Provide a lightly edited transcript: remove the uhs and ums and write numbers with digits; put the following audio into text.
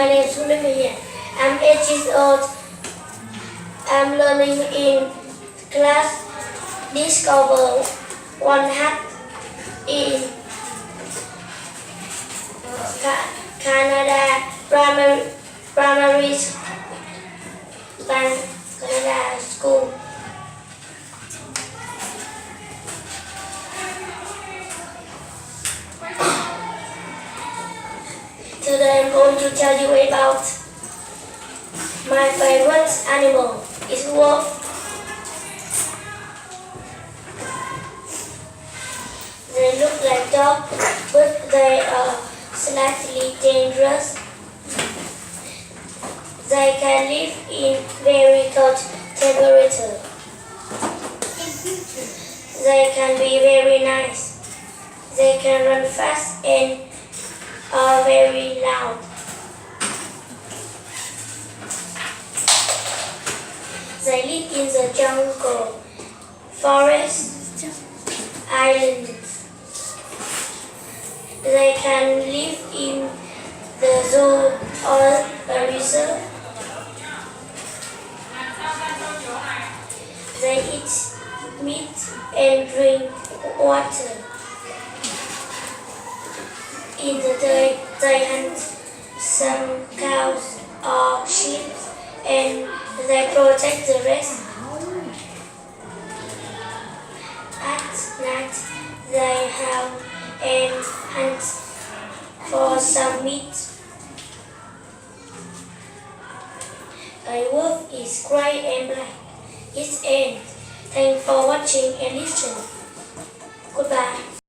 My name is Hiển. I'm 8 years old. I'm learning in class Discover One Hat in Canada Primary Canada School. Today I'm going to tell you about my favorite animal is wolf. They look like dogs, but they are slightly dangerous. They can live in very cold temperature. They can be very nice. They can run fast and are very loud. They live in the jungle, forests, islands. They can live in the zoo or a reserve. They eat meat and drink water. In the day, they hunt some cows or sheep and they protect the rest. At night, they howl and hunt for some meat. A wolf is gray and black. It's end. Thanks for watching and listening. Goodbye.